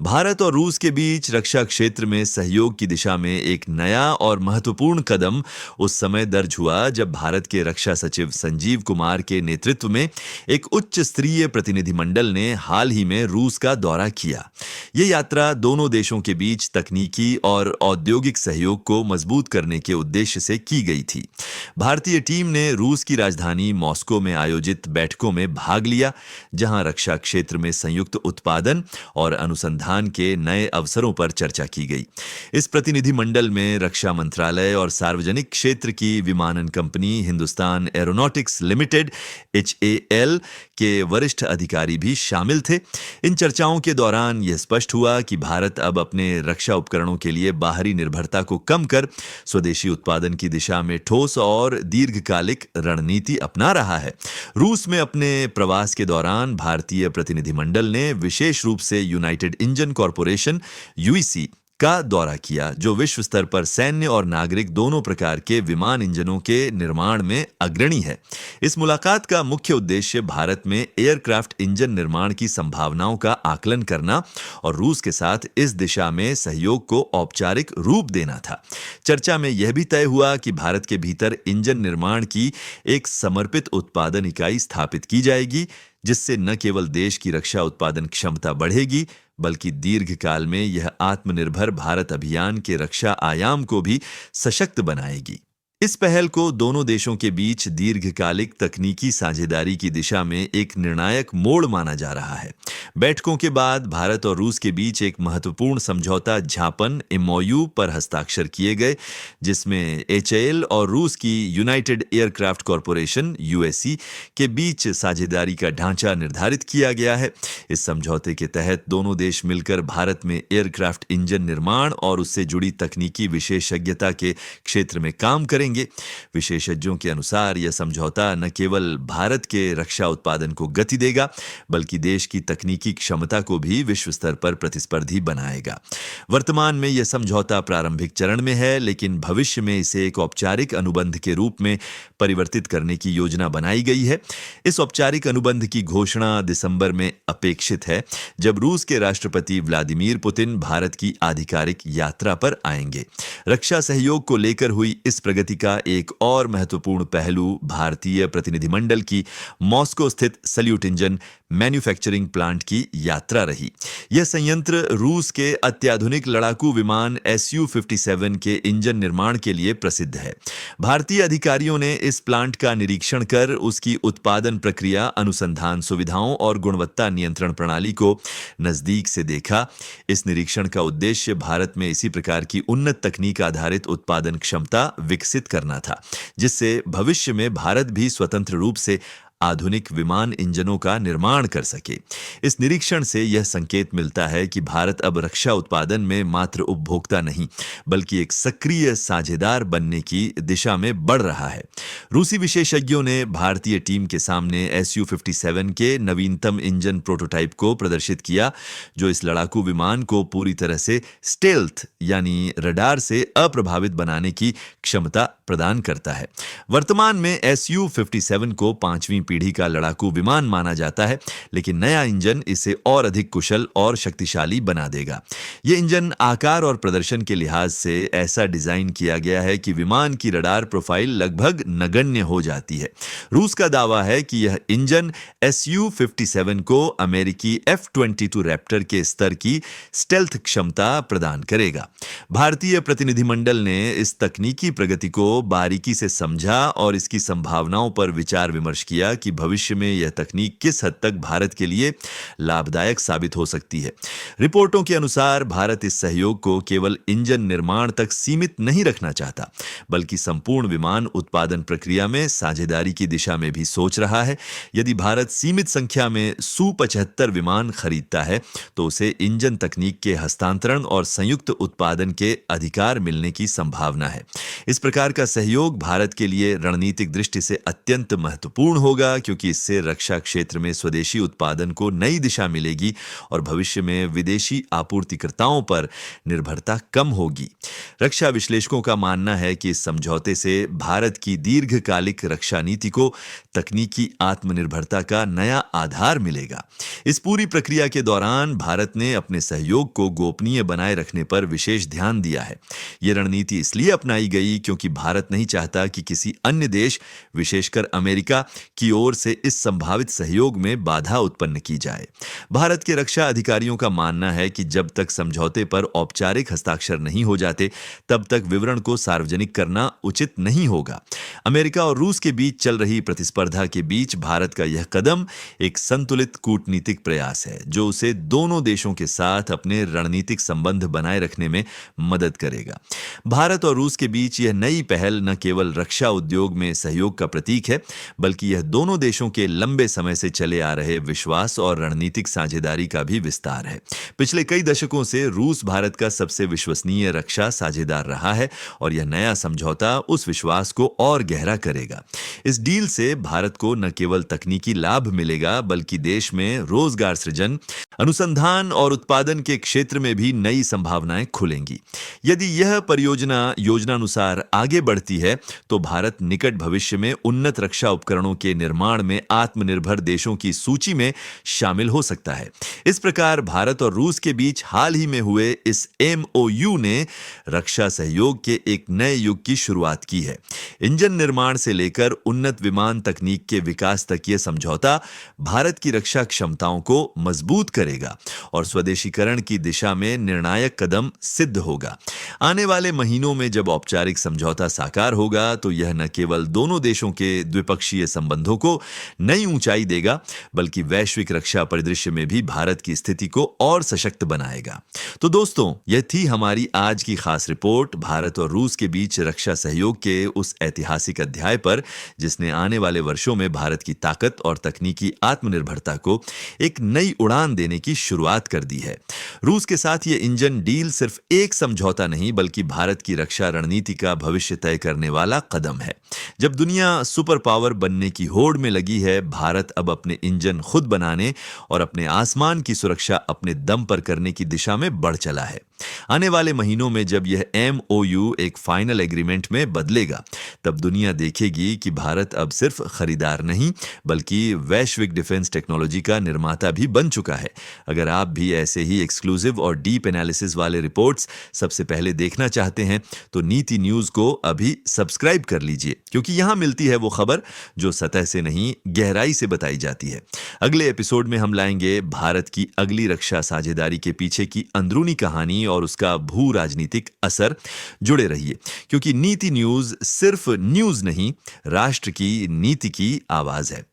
भारत और रूस के बीच रक्षा क्षेत्र में सहयोग की दिशा में एक नया और महत्वपूर्ण कदम उस समय दर्ज हुआ जब भारत के रक्षा सचिव संजीव कुमार के नेतृत्व में एक उच्च स्तरीय प्रतिनिधिमंडल ने हाल ही में रूस का दौरा किया। ये यात्रा दोनों देशों के बीच तकनीकी और औद्योगिक सहयोग को मजबूत करने के उद्देश्य से की गई थी। भारतीय टीम ने रूस की राजधानी मॉस्को में आयोजित बैठकों में भाग लिया, जहां रक्षा क्षेत्र में संयुक्त उत्पादन और अनुसंधान के नए अवसरों पर चर्चा की गई। इस प्रतिनिधिमंडल में रक्षा मंत्रालय और सार्वजनिक क्षेत्र की विमानन company Hindustan aeronautics limited HAL के वरिष्ठ अधिकारी भी शामिल थे। इन चर्चाओं के दौरान यह स्पष्ट हुआ कि भारत अब अपने रक्षा उपकरणों के लिए बाहरी निर्भरता को कम कर स्वदेशी उत्पादन की दिशा में ठोस और दीर्घकालिक रणनीति अपना रहा है। रूस में अपने प्रवास के दौरान भारतीय प्रतिनिधिमंडल ने विशेष रूप से यूनाइटेड इंजन कॉरपोरेशन UEC का दौरा किया, जो विश्व स्तर पर सैन्य और नागरिक दोनों प्रकार के विमान इंजनों के निर्माण में अग्रणी है। इस मुलाकात का मुख्य उद्देश्य भारत में एयरक्राफ्ट इंजन निर्माण की संभावनाओं का आकलन करना और रूस के साथ इस दिशा में सहयोग को औपचारिक रूप देना था। चर्चा में यह भी तय हुआ कि भारत के भीतर इंजन निर्माण की एक समर्पित उत्पादन इकाई स्थापित की जाएगी, जिससे न केवल देश की रक्षा उत्पादन क्षमता बढ़ेगी, बल्कि दीर्घकाल में यह आत्मनिर्भर भारत अभियान के रक्षा आयाम को भी सशक्त बनाएगी। इस पहल को दोनों देशों के बीच दीर्घकालिक तकनीकी साझेदारी की दिशा में एक निर्णायक मोड़ माना जा रहा है। बैठकों के बाद भारत और रूस के बीच एक महत्वपूर्ण समझौता ज्ञापन MOU पर हस्ताक्षर किए गए, जिसमें HAL और रूस की यूनाइटेड एयरक्राफ्ट कॉरपोरेशन UAC के बीच साझेदारी का ढांचा निर्धारित किया गया है। इस समझौते के तहत दोनों देश मिलकर भारत में एयरक्राफ्ट इंजन निर्माण और उससे जुड़ी तकनीकी विशेषज्ञता के क्षेत्र में काम करेंगे। विशेषज्ञों के अनुसार यह समझौता न केवल भारत के रक्षा उत्पादन को गति देगा, बल्कि देश की तकनीकी क्षमता को भी विश्व स्तर पर प्रतिस्पर्धी बनाएगा। वर्तमान में यह समझौता प्रारंभिक चरण में है, लेकिन भविष्य में इसे एक औपचारिक अनुबंध के रूप में परिवर्तित करने की योजना बनाई गई है। इस औपचारिक अनुबंध की घोषणा दिसंबर में अपेक्षित है, जब रूस के राष्ट्रपति व्लादिमीर पुतिन भारत की आधिकारिक यात्रा पर आएंगे। रक्षा सहयोग को लेकर हुई इस प्रगति का एक और महत्वपूर्ण पहलू भारतीय प्रतिनिधिमंडल की मॉस्को स्थित सल्यूट इंजन मैन्युफैक्चरिंग प्लांट की यात्रा रही। यह संयंत्र रूस के अत्याधुनिक लड़ाकू विमान Su-57 के इंजन निर्माण के लिए प्रसिद्ध है। भारतीय अधिकारियों ने इस प्लांट का निरीक्षण कर उसकी उत्पादन प्रक्रिया, अनुसंधान सुविधाओं और गुणवत्ता नियंत्रण प्रणाली को नजदीक से देखा। इस निरीक्षण का उद्देश्य भारत में इसी प्रकार की उन्नत तकनीक आधारित उत्पादन क्षमता विकसित करना था, जिससे भविष्य में भारत भी स्वतंत्र रूप से आधुनिक विमान इंजनों का निर्माण कर सके। इस निरीक्षण से यह संकेत मिलता है कि भारत अब रक्षा उत्पादन में मात्र उपभोक्ता नहीं, बल्कि एक सक्रिय साझेदार बनने की दिशा में बढ़ रहा है। रूसी विशेषज्ञों ने भारतीय टीम के सामने Su-57 के नवीनतम इंजन प्रोटोटाइप को प्रदर्शित किया, जो इस लड़ाकू विमान को पूरी तरह से स्टेल्थ यानी रडार से अप्रभावित बनाने की क्षमता प्रदान करता है। वर्तमान में Su-57 को 5वीं पीढ़ी का लड़ाकू विमान माना जाता है, लेकिन नया इंजन इसे और अधिक कुशल और शक्तिशाली बना देगा। यह इंजन आकार और प्रदर्शन के लिहाज से ऐसा डिजाइन किया गया है कि विमान की रडार प्रोफाइल लगभग नगण्य हो जाती है। रूस का दावा है कि यह इंजन Su-57 को अमेरिकी F-22 रैप्टर के स्तर की स्टेल्थ क्षमता प्रदान करेगा। भारतीय प्रतिनिधिमंडल ने इस तकनीकी प्रगति को बारीकी से समझा और इसकी संभावनाओं पर विचार विमर्श किया कि भविष्य में यह तकनीक किस हद तक भारत के लिए लाभदायक साबित हो सकती है। रिपोर्टों के अनुसार भारत इस सहयोग को केवल इंजन निर्माण तक सीमित नहीं रखना चाहता, बल्कि संपूर्ण विमान उत्पादन प्रक्रिया में साझेदारी की दिशा में भी सोच रहा है। यदि भारत सीमित संख्या में Su-75 विमान खरीदता है, तो उसे इंजन तकनीक के हस्तांतरण और संयुक्त उत्पादन के अधिकार मिलने की संभावना है। इस प्रकार का का सहयोग भारत के लिए रणनीतिक दृष्टि से अत्यंत महत्वपूर्ण होगा, क्योंकि इससे रक्षा क्षेत्र में स्वदेशी उत्पादन को नई दिशा मिलेगी और भविष्य में विदेशी आपूर्तिकर्ताओं पर निर्भरता कम होगी। रक्षा विश्लेषकों का मानना है कि इस समझौते से भारत की दीर्घकालिक रक्षा नीति को तकनीकी आत्मनिर्भरता का नया आधार मिलेगा। इस पूरी प्रक्रिया के दौरान भारत ने अपने सहयोग को गोपनीय बनाए रखने पर विशेष ध्यान दिया है। यह रणनीति इसलिए अपनाई गई क्योंकि भारत नहीं चाहता कि किसी अन्य देश, विशेषकर अमेरिका की ओर से इस संभावित सहयोग में बाधा उत्पन्न की जाए। भारत के रक्षा अधिकारियों का मानना है कि जब तक समझौते पर औपचारिक हस्ताक्षर नहीं हो जाते, तब तक विवरण को सार्वजनिक करना उचित नहीं होगा। अमेरिका और रूस के बीच चल रही प्रतिस्पर्धा के बीच भारत का यह कदम एक संतुलित कूटनीतिक प्रयास है, जो उसे दोनों देशों के साथ अपने रणनीतिक संबंध बनाए रखने में मदद करेगा। भारत और रूस के बीच यह नई पहल न केवल रक्षा उद्योग में सहयोग का प्रतीक है, बल्कि यह दोनों देशों के लंबे समय से चले आ रहे विश्वास और रणनीतिक साझेदारी का भी विस्तार है। पिछले कई दशकों से रूस भारत का सबसे विश्वसनीय रक्षा साझेदार रहा है और यह नया समझौता उस विश्वास को और गहरा करेगा। इस डील से भारत को न केवल तकनीकी लाभ मिलेगा, बल्कि देश में रोजगार सृजन, अनुसंधान और उत्पादन के क्षेत्र में भी नई संभावनाएं खुलेंगी। यदि यह परियोजना योजनानुसार आगे बढ़ती है, तो भारत निकट भविष्य में उन्नत रक्षा उपकरणों के निर्माण में आत्मनिर्भर देशों की सूची में शामिल हो सकता है। इस प्रकार भारत और रूस के बीच हाल ही में हुए इस MOU ने रक्षा सहयोग के एक नए युग की शुरुआत की है। इंजन निर्माण से लेकर उन्नत विमान तकनीक के विकास तक यह समझौता भारत की रक्षा क्षमताओं को मजबूत करेगा और स्वदेशीकरण की दिशा में निर्णायक कदम सिद्ध होगा। आने वाले महीनों में जब औपचारिक समझौता साकार होगा, तो यह न केवल दोनों देशों के द्विपक्षीय संबंधों को नई ऊंचाई देगा, बल्कि वैश्विक रक्षा परिदृश्य में भी भारत की स्थिति को और सशक्त बनाएगा। तो दोस्तों, यह थी हमारी आज की खास रिपोर्ट भारत और रूस के बीच रक्षा सहयोग के उस ऐतिहासिक अध्याय पर, जिसने आने वाले वर्षों में भारत की ताकत और तकनीकी आत्मनिर्भरता को एक नई उड़ान देने की शुरुआत कर दी है। रूस के साथ यह इंजन डील सिर्फ एक समझौता नहीं, बल्कि भारत की रक्षा रणनीति का भविष्य तय करने वाला कदम है। जब दुनिया सुपर पावर बनने की होड़ में लगी है, भारत अब अपने इंजन खुद बनाने और अपने आसमान की सुरक्षा अपने दम पर करने की दिशा में बढ़ चला है। आने वाले महीनों में जब यह MOU एक फाइनल एग्रीमेंट में बदलेगा, तब दुनिया देखेगी कि भारत अब सिर्फ खरीदार नहीं, बल्कि वैश्विक डिफेंस टेक्नोलॉजी का निर्माता भी बन चुका है। अगर आप भी ऐसे ही एक्सक्लूसिव और डीप एनालिसिस वाले रिपोर्ट्स सबसे पहले देखना चाहते हैं, तो नीति न्यूज को अभी सब्सक्राइब कर लीजिए, क्योंकि यहां मिलती है वो खबर जो सतह से नहीं, गहराई से बताई जाती है। अगले एपिसोड में हम लाएंगे भारत की अगली रक्षा साझेदारी के पीछे की अंदरूनी कहानी और उसका भू राजनीतिक असर। जुड़े रहिए, क्योंकि नीति न्यूज सिर्फ न्यूज नहीं, राष्ट्र की नीति की आवाज है।